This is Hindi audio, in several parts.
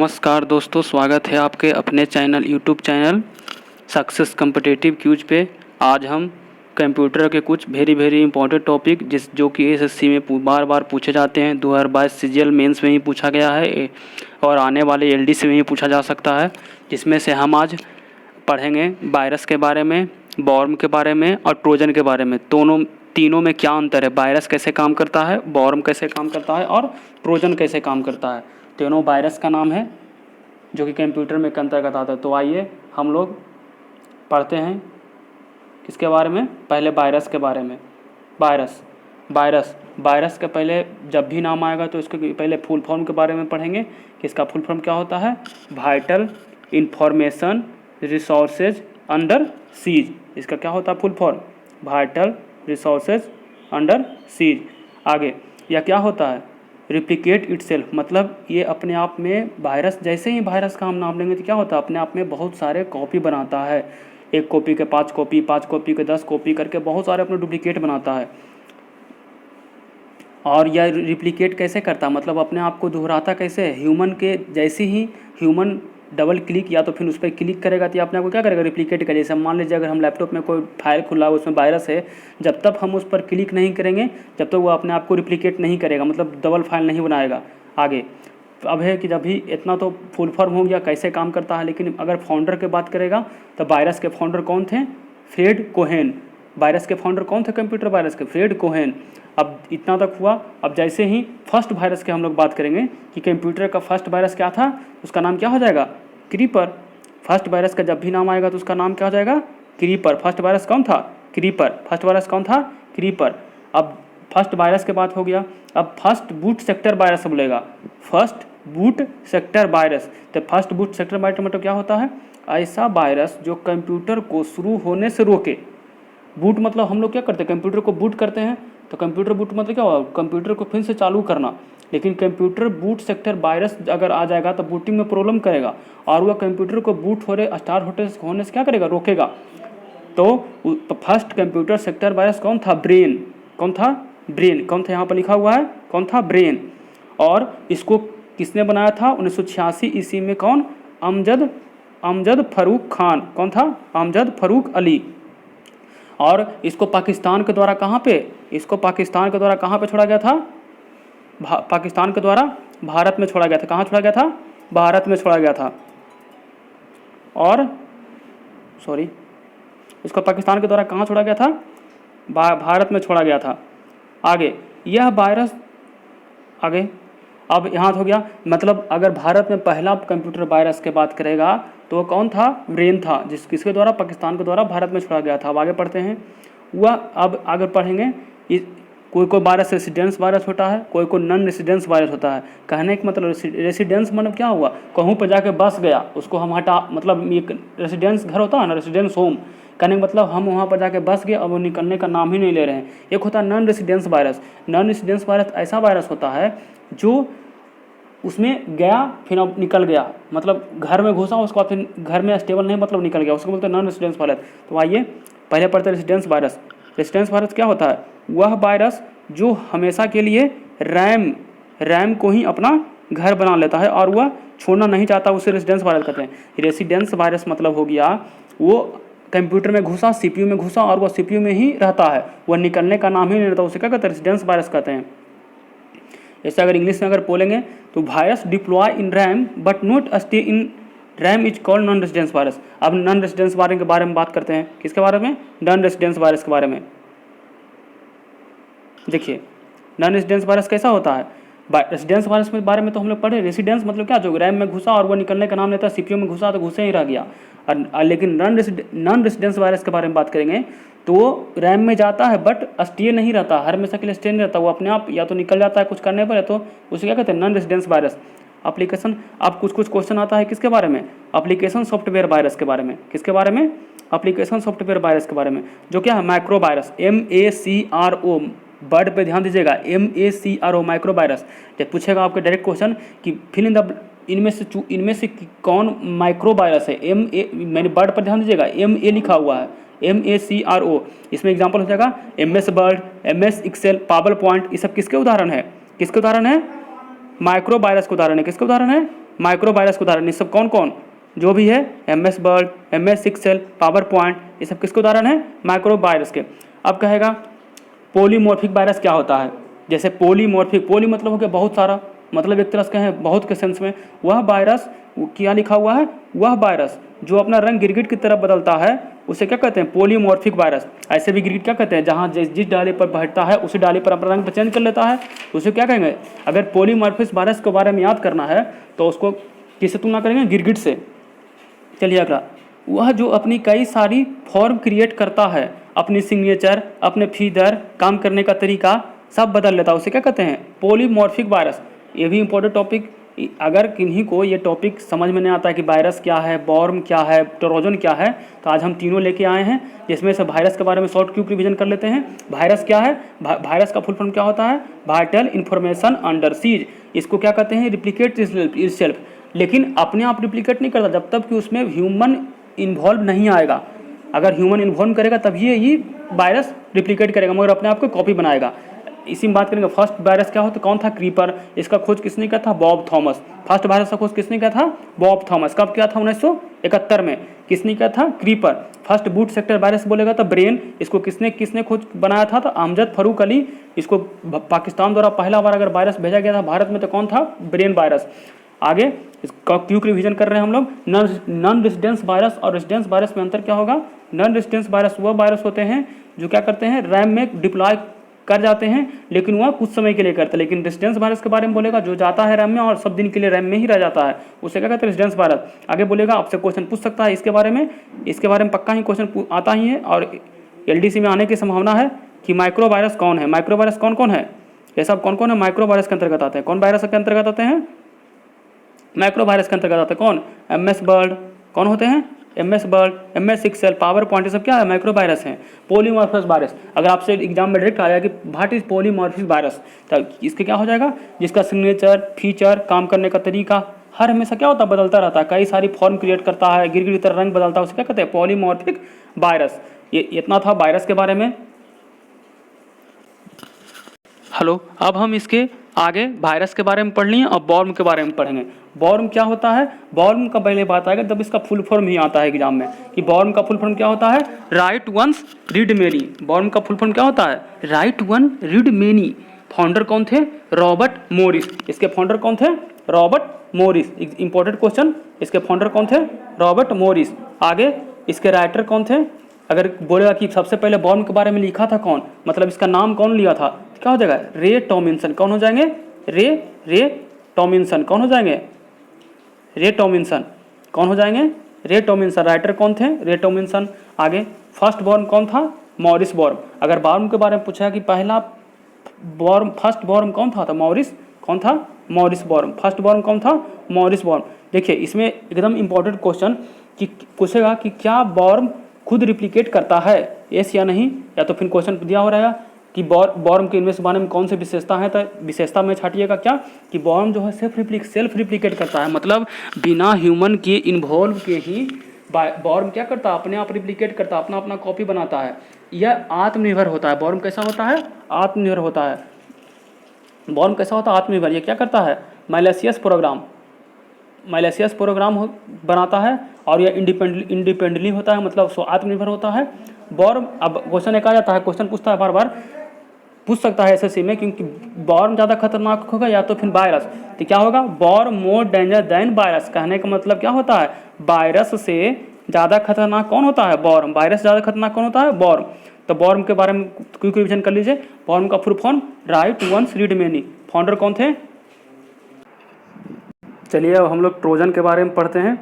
नमस्कार दोस्तों, स्वागत है आपके अपने channel YouTube channel success competitive cues पे। आज हम कंप्यूटर के कुछ वेरी इंपॉर्टेंट टॉपिक जो कि एसएससी में बार बार पूछे जाते हैं। 2022 सीजीएल मेंस में ही पूछा गया है और आने वाले एलडीसी में ही पूछा जा सकता है, जिसमें से हम आज पढ़ेंगे वायरस के बारे में, वॉर्म के बारे में और ट्रोजन के बारे में। तीनों में क्या अंतर है, वायरस कैसे काम करता है, वॉर्म कैसे काम करता है और ट्रोजन कैसे काम करता है। तीनों वायरस का नाम है जो कि कंप्यूटर में के अंतर्गत आता है। तो आइए हम लोग पढ़ते हैं किसके बारे में। पहले वायरस के बारे में। वायरस के पहले जब भी नाम आएगा तो इसके पहले फुल फॉर्म के बारे में पढ़ेंगे कि इसका फुल फॉर्म क्या होता है। Vital information resources under seize. इसका क्या होता है full form, vital resources under seize. आगे यह क्या होता है, रिप्लिकेट इटसेल्फ, मतलब ये अपने आप में वायरस, जैसे ही वायरस का हम नाम लेंगे तो क्या होता है, अपने आप में बहुत सारे कॉपी बनाता है। एक कॉपी के 5 कॉपी, 5 कॉपी के 10 कॉपी करके बहुत सारे अपने डुप्लीकेट बनाता है। और यह रिप्लिकेट कैसे करता है, मतलब अपने आप को दोहराता कैसे है। ह्यूमन के जैसे ही ह्यूमन डबल क्लिक या तो फिर उस पर क्लिक करेगा तो अपने आप को क्या करेगा, रिप्लिकेट करेगा। जैसे मान लीजिए अगर हम लैपटॉप में कोई फाइल खुला है, उसमें वायरस है, जब तक हम उस पर क्लिक नहीं करेंगे जब तक वो अपने आप को रिप्लिकेट नहीं करेगा, मतलब डबल फाइल नहीं बनाएगा आगे। अब है कि जब भी इतना तो फुल फॉर्म हो गया कैसे काम करता है। लेकिन अगर फाउंडर की बात करेगा तो वायरस के फाउंडर कौन थे, फ्रेड कोहेन। वायरस के फाउंडर कौन थे कंप्यूटर वायरस के, फ्रेड कोहेन। अब इतना तक हुआ। अब जैसे ही फर्स्ट वायरस के हम लोग बात करेंगे कि कंप्यूटर का फर्स्ट वायरस क्या था, उसका नाम क्या हो जाएगा, क्रीपर। फर्स्ट वायरस का जब भी नाम आएगा तो उसका नाम क्या हो जाएगा, क्रीपर। फर्स्ट वायरस कौन था, क्रीपर। फर्स्ट वायरस कौन था, क्रीपर। अब फर्स्ट वायरस के बात हो गया। अब फर्स्ट बूट सेक्टर वायरस बोलेगा, फर्स्ट बूट सेक्टर वायरस। तो फर्स्ट बूट सेक्टर वायरस मतलब क्या होता है, ऐसा वायरस जो कंप्यूटर को शुरू होने से रोके। बूट मतलब हम लोग क्या करते हैं, कंप्यूटर को बूट करते हैं, तो कंप्यूटर बूट मतलब क्या हुआ, कंप्यूटर को फिर से चालू करना। लेकिन कंप्यूटर बूट सेक्टर वायरस अगर आ जाएगा तो बूटिंग में प्रॉब्लम करेगा और वह कंप्यूटर को बूट होने से क्या करेगा, रोकेगा। तो फर्स्ट कंप्यूटर सेक्टर वायरस कौन था, ब्रेन। कौन था, ब्रेन। कौन था, यहाँ पर लिखा हुआ है कौन था, ब्रेन। और इसको किसने बनाया था, 1986 ईस्वी में। कौन, अमजद फरूक खान। कौन था, अमजद फरूक अली। और इसको पाकिस्तान के द्वारा कहाँ पे, इसको पाकिस्तान के द्वारा कहाँ पे छोड़ा गया था, पाकिस्तान के द्वारा भारत में छोड़ा गया था। कहाँ छोड़ा गया था, भारत में छोड़ा गया था। और इसको पाकिस्तान के द्वारा कहाँ छोड़ा गया था, भारत में छोड़ा गया था। आगे यह वायरस, आगे अब यहाँ हो गया, मतलब अगर भारत में पहला कंप्यूटर वायरस के बात करेगा तो कौन था, ब्रेन था, किसके द्वारा, पाकिस्तान के द्वारा भारत में छोड़ा गया था। अब आगे पढ़ते हैं वह, अब आगे पढ़ेंगे। कोई वायरस रेसिडेंस वायरस होता है, कोई नॉन रेसिडेंस वायरस होता है। कहने का मतलब रेसिडेंस मतलब क्या हुआ, कहूँ पर जाके बस गया, उसको हम हटा, मतलब एक रेसिडेंस घर होता है ना, रेसिडेंस होम। कहने का मतलब हम वहाँ पर जाके बस गए, अब वो निकलने का नाम ही नहीं ले रहे हैं। एक होता है non residence virus. Non residence virus ऐसा वायरस होता है जो उसमें गया फिर अब निकल गया, मतलब घर में घुसा उसको फिर घर में स्टेबल नहीं, मतलब निकल गया, उसको बोलते हैं नॉन रेसिडेंस वायरस। तो आइए पहले पढ़ते हैं रेसिडेंस वायरस। रेसिडेंस वायरस क्या होता है, वह वायरस जो हमेशा के लिए रैम को ही अपना घर बना लेता है और वह छोड़ना नहीं चाहता, उसे रेसिडेंस वायरस कहते हैं। रेसिडेंस वायरस मतलब हो गया वो कंप्यूटर में घुसा, सीपीयू में घुसा और वह सीपीयू में ही रहता है, वह निकलने का नाम ही नहीं रहता, उसे क्या कहते हैं, रेसिडेंस वायरस कहते हैं। ऐसे अगर इंग्लिश में अगर बोलेंगे तो virus deploy in RAM but not stay in RAM is called non residence virus. अब नॉन रेसिडेंस वायरस के बारे में बात करते हैं, किसके बारे में, नॉन रेसिडेंस वायरस के बारे में। देखिए नॉन रेसिडेंस वायरस कैसा होता है, रेसिडेंस वायरस के बारे में तो हम लोग पढ़े। रेसिडेंस मतलब क्या, जो रैम में घुसा और वो निकलने का नाम लेता है, सीपीयू में घुसा तो घुसे ही रह गया। लेकिन नॉन रेसिडेंस वायरस के बारे में बात करेंगे तो वो रैम में जाता है बट स्टे नहीं रहता, हर हमेशा के लिए स्टे नहीं रहता, वो अपने आप या तो निकल जाता है कुछ करने पर, या तो उसे क्या कहते हैं, नॉन रेसिडेंस वायरस। एप्लीकेशन, अब कुछ क्वेश्चन आता है किसके बारे में, एप्लीकेशन सॉफ्टवेयर वायरस के बारे में। किसके बारे में, एप्लीकेशन सॉफ्टवेयर वायरस के बारे में, जो क्या है, माइक्रो वायरस, MACRO, वर्ड पे ध्यान दीजिएगा, MACRO, माइक्रो वायरस। जब पूछेगा आपके डायरेक्ट क्वेश्चन कि फिल इन द, इनमें से कौन माइक्रो वायरस है, मैंने वर्ड पर ध्यान दीजिएगा, MA लिखा हुआ है, MACRO। इसमें एग्जाम्पल हो जाएगा MS Word, MS Excel, PowerPoint, ये सब किसके उदाहरण है, किसके उदाहरण है, माइक्रो वायरस के उदाहरण है। किसके उदाहरण है, माइक्रो वायरस के उदाहरण, ये सब कौन कौन जो भी है, MS Word, MS Excel, PowerPoint, ये सब किसके उदाहरण है, माइक्रो वायरस के। अब कहेगा पॉलीमॉर्फिक वायरस क्या होता है, जैसे पॉलीमॉर्फिक, पॉली मतलब हो गया बहुत सारा, मतलब एक तरह से कहें बहुत के सेंस में, वह वायरस क्या लिखा हुआ है, वह वायरस जो अपना रंग गिरगिट की तरफ बदलता है उसे क्या कहते हैं, पॉलीमॉर्फिक वायरस। ऐसे भी गिरगिट क्या कहते हैं, जहाँ जिस डाली पर बैठता है उसी डाली पर अपना रंग चेंज कर लेता है, उसे क्या कहेंगे। अगर पॉलीमॉर्फिक वायरस के बारे में याद करना है तो उसको किससे तुलना करेंगे, गिरगिट से। चलिए अगला, वह जो अपनी कई सारी फॉर्म क्रिएट करता है, अपनी सिग्नेचर, अपने फीचर, काम करने का तरीका सब बदल लेता है, उसे क्या कहते हैं, पॉलीमॉर्फिक वायरस। ये भी इंपॉर्टेंट टॉपिक, अगर किन्हीं को ये टॉपिक समझ में नहीं आता है कि वायरस क्या है, बॉर्म क्या है, ट्रोजन क्या है, तो आज हम तीनों लेके आए हैं, जिसमें से वायरस के बारे में शॉर्ट क्विक रिवीजन कर लेते हैं। वायरस क्या है, वायरस का फुल फॉर्म क्या होता है, वाइटल इन्फॉर्मेशन अंडर सीज। इसको क्या कहते हैं, रिप्लिकेट इटसेल्फ, लेकिन अपने आप रिप्लिकेट नहीं करता जब तक कि उसमें ह्यूमन इन्वॉल्व नहीं आएगा। अगर ह्यूमन इन्वॉल्व करेगा तभी ये वायरस रिप्लिकेट करेगा, मगर अपने आप को कॉपी बनाएगा। इसी में बात करेंगे, फर्स्ट वायरस क्या होता, कौन था, क्रीपर। इसका खोज किसने किया था, बॉब थॉमस। फर्स्ट वायरस का खोज किसने किया था, बॉब थॉमस। कब किया था, 1971 में। किसने किया था, creeper. First boot sector virus बोलेगा तो ब्रेन, इसको किसने किसने खोज बनाया था, तो अमजद फरूक अली। इसको पाकिस्तान द्वारा पहला बार अगर वायरस भेजा गया था भारत में तो कौन था, ब्रेन वायरस। आगे इसका क्विक रिवीजन कर रहे हैं हम लोग। नॉन रेजिडेंस वायरस और रेजिडेंस वायरस में अंतर क्या होगा। नॉन रेजिडेंस वायरस वह वायरस होते हैं जो क्या करते हैं, रैम में डिप्लॉय कर जाते हैं, लेकिन वह कुछ समय के लिए करते हैं। लेकिन रेजिडेंस वायरस के बारे में बोलेगा जो जाता है रैम में और सब दिन के लिए रैम में ही रह जाता है, उसे क्या कहते हैं, रेजिडेंस वायरस। आगे बोलेगा, आपसे क्वेश्चन पूछ सकता है इसके बारे में पक्का ही क्वेश्चन आता ही है, और LDC में आने की संभावना है कि माइक्रो वायरस कौन है। माइक्रो वायरस कौन कौन है, ये सब कौन कौन है, माइक्रो वायरस के अंतर्गत आते हैं। कौन वायरस के अंतर्गत आते हैं, माइक्रो वायरस के अंतर्गत आते हैं। कौन, MS वर्ड, कौन होते हैं, MS Word, MS Excel, PowerPoint, ये सब क्या है, माइक्रो वायरस हैं। पॉलीमॉर्फस वायरस, अगर आपसे एग्जाम में डायरेक्ट आया कि व्हाट इज पॉलीमॉर्फिक वायरस, तो इसके क्या हो जाएगा, जिसका सिग्नेचर, फीचर, काम करने का तरीका हर हमेशा क्या होता है, बदलता रहता है, कई सारी फॉर्म क्रिएट करता है, गिर गिर तरह रंग बदलता है, उसे क्या कहते हैं, पॉलीमॉर्फिक वायरस। ये इतना था वायरस के बारे में। हेलो, अब हम इसके आगे वायरस के बारे में पढ़ लिए और बॉर्म के बारे में पढ़ेंगे। बॉर्म क्या होता है, बॉर्म का पहले बात आएगा जब इसका फुल फॉर्म ही आता है एग्जाम में, कि बॉर्म का फुल फॉर्म क्या होता है, राइट वंस रीड मेनी। बॉर्म का फुल फॉर्म क्या होता है, right one read many. Founder कौन थे, रॉबर्ट मॉरिस। इसके फाउंडर कौन थे, रॉबर्ट मॉरिस। इंपॉर्टेंट क्वेश्चन, इसके फाउंडर कौन थे, रॉबर्ट मॉरिस। आगे इसके राइटर कौन थे, अगर बोलेगा कि सबसे पहले बॉर्म के बारे में लिखा था कौन, मतलब इसका नाम कौन लिया था, क्या हो जाएगा, रे टॉमिन्सन। कौन हो जाएंगे, रे टॉमिन्सन। कौन हो जाएंगे, रे टॉमिन्सन। कौन हो जाएंगे, रे टॉमिन्सन। राइटर कौन थे, रे टॉमिन्सन। आगे फर्स्ट बॉर्म कौन था, मॉरिस बॉर्म। अगर बॉर्म के बारे में पूछा कि पहला बॉर्म, फर्स्ट बॉर्म कौन था, तो मॉरिस, कौन था, मॉरिस बॉर्म। फर्स्ट बॉर्म कौन था, मॉरिस बॉर्म। देखिए इसमें एकदम इंपॉर्टेंट क्वेश्चन कि पूछेगा कि क्या बॉर्म खुद रिप्लिकेट करता है, यस या नहीं, या तो फिर क्वेश्चन दिया हो रहेगा कि बॉर्म के इनमें से बारे में कौन सी विशेषता है, तो विशेषता में छाटिएगा क्या, कि बॉर्म जो है सेल्फ रिप्लिकेट करता है, मतलब बिना ह्यूमन के इन्वॉल्व के ही बॉर्म क्या करता है, अपने आप रिप्लिकेट करता है, अपना अपना कॉपी बनाता है। यह आत्मनिर्भर होता है। बॉर्म कैसा होता है, आत्मनिर्भर होता है। बॉर्म कैसा होता है, आत्मनिर्भर। ये क्या करता है, मैलिशियस प्रोग्राम बनाता है, और यह इंडिपेंडेंटली होता है, मतलब सो आत्मनिर्भर होता है। बॉर्म, अब क्वेश्चन एक आ जाता है, क्वेश्चन पूछता है बार बार, पूछ सकता है SSC में, क्योंकि बॉर्म ज़्यादा खतरनाक होगा या तो फिर वायरस, तो क्या होगा, बॉर्म मोर डेंजर देन वायरस। कहने का मतलब क्या होता है, वायरस से ज़्यादा खतरनाक कौन होता है, बॉर्म। वायरस ज़्यादा खतरनाक कौन होता है, बॉर्म। तो बॉर्म के बारे में क्विक रिवीजन कर लीजिए। बॉर्म का full form write once read many. Founder कौन थे। चलिए अब हम लोग ट्रोजन के बारे में पढ़ते हैं।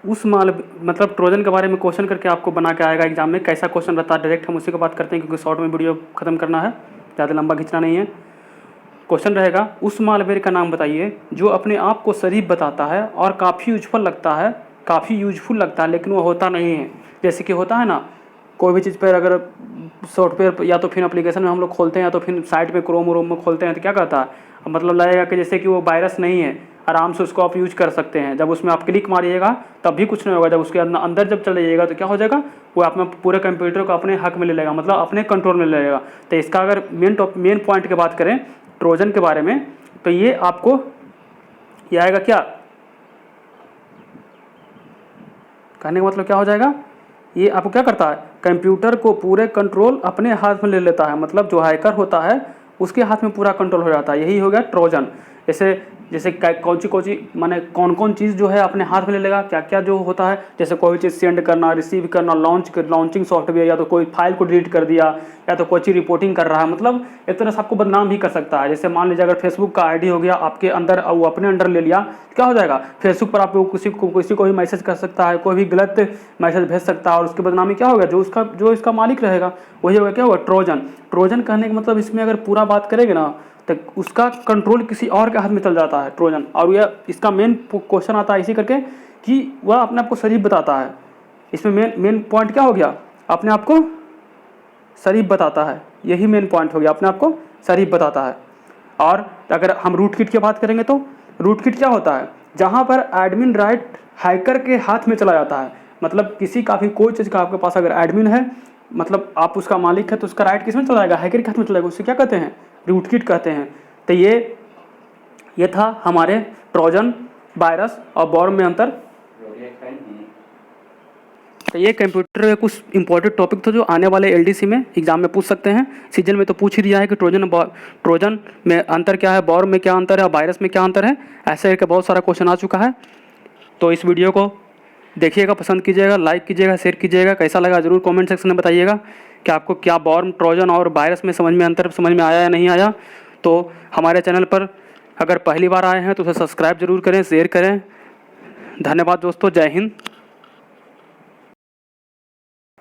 मतलब ट्रोजन के बारे में क्वेश्चन करके आपको बना के आएगा एग्जाम में, कैसा क्वेश्चन रहता है डायरेक्ट हम उसी को बात करते हैं, क्योंकि शॉर्ट में वीडियो खत्म करना है, ज़्यादा लंबा खींचना नहीं है। क्वेश्चन रहेगा, उस मालवेयर का नाम बताइए जो अपने आप को शरीफ बताता है और काफ़ी यूजफुल लगता है लेकिन वो होता नहीं है। जैसे कि होता है ना, कोई भी चीज़ पर अगर सॉफ्टवेयर या तो फिर एप्लीकेशन में हम लोग खोलते हैं या तो फिर साइट पे क्रोम में खोलते हैं, तो क्या कहता है, मतलब लगेगा कि जैसे कि वो वायरस नहीं है, आराम से उसको आप यूज कर सकते हैं। जब उसमें आप क्लिक मारिएगा तब भी कुछ नहीं होगा, जब उसके अंदर जब चले जाइएगा तो क्या हो जाएगा, वो अपना पूरे कंप्यूटर को अपने हक में ले लेगा, मतलब अपने कंट्रोल में ले लेगा। तो इसका अगर मेन पॉइंट की बात करें ट्रोजन के बारे में, तो ये आपको ये आएगा क्या, कहने का मतलब क्या हो जाएगा, ये आपको क्या करता है, कंप्यूटर को पूरे कंट्रोल अपने हाथ में ले लेता है। मतलब जो हैकर होता है उसके हाथ में पूरा कंट्रोल हो जाता है, यही हो गया ट्रोजन। जैसे जैसे कौन सी माने कौन कौन चीज़ जो है अपने हाथ में ले लेगा, क्या क्या जो होता है, जैसे कोई चीज़ सेंड करना, रिसीव करना, लॉन्चिंग सॉफ्टवेयर, या तो कोई फाइल को डिलीट कर दिया, या तो कोई चीज़ रिपोर्टिंग कर रहा है, मतलब एक तरह से आपको बदनाम भी कर सकता है। जैसे मान लीजिए अगर फेसबुक का आईडी हो गया आपके अंदर, वो अपने अंडर ले लिया, तो क्या हो जाएगा, फेसबुक पर आप किसी को भी मैसेज कर सकता है, कोई भी गलत मैसेज भेज सकता है, और उसकी बदनामी क्या होगा, जो इसका मालिक रहेगा वही होगा, क्या होगा, ट्रोजन। ट्रोजन कहने का मतलब इसमें अगर पूरा बात करेंगे ना तो उसका कंट्रोल किसी और के हाथ में चल जाता है ट्रोजन। और यह इसका मेन क्वेश्चन आता है इसी करके कि वह अपने आप को शरीफ बताता है। इसमें मेन पॉइंट क्या हो गया, अपने आप को शरीफ बताता है, यही मेन पॉइंट हो गया, अपने आप को शरीफ बताता है। और अगर हम रूट किट की बात करेंगे तो रूट किट क्या होता है, जहाँ पर एडमिन राइट हैकर के हाथ में चला जाता है। मतलब किसी का भी कोई चीज़ का आपके पास अगर एडमिन है, मतलब आप उसका मालिक है, तो उसका राइट किस में चला जाएगा, हैकर के हाथ में चला जाएगा, उससे क्या कहते हैं, रूट किट कहते हैं। तो ये था हमारे ट्रोजन, वायरस और वॉर्म में अंतर। तो ये कंप्यूटर के कुछ इंपॉर्टेंट टॉपिक थे जो आने वाले एलडीसी में एग्जाम में पूछ सकते हैं। सीजन में तो पूछ ही दिया है कि ट्रोजन में अंतर क्या है, वॉर्म में क्या अंतर है, वायरस में क्या अंतर है, ऐसे करके बहुत सारा क्वेश्चन आ चुका है। तो इस वीडियो को देखिएगा, पसंद कीजिएगा, लाइक कीजिएगा, शेयर कीजिएगा, कैसा लगा ज़रूर कमेंट सेक्शन में बताइएगा कि आपको क्या वॉर्म, ट्रोजन और वायरस में समझ में अंतर समझ में आया या नहीं आया। तो हमारे चैनल पर अगर पहली बार आए हैं तो उसे सब्सक्राइब जरूर करें, शेयर करें। धन्यवाद दोस्तों, जय हिंद।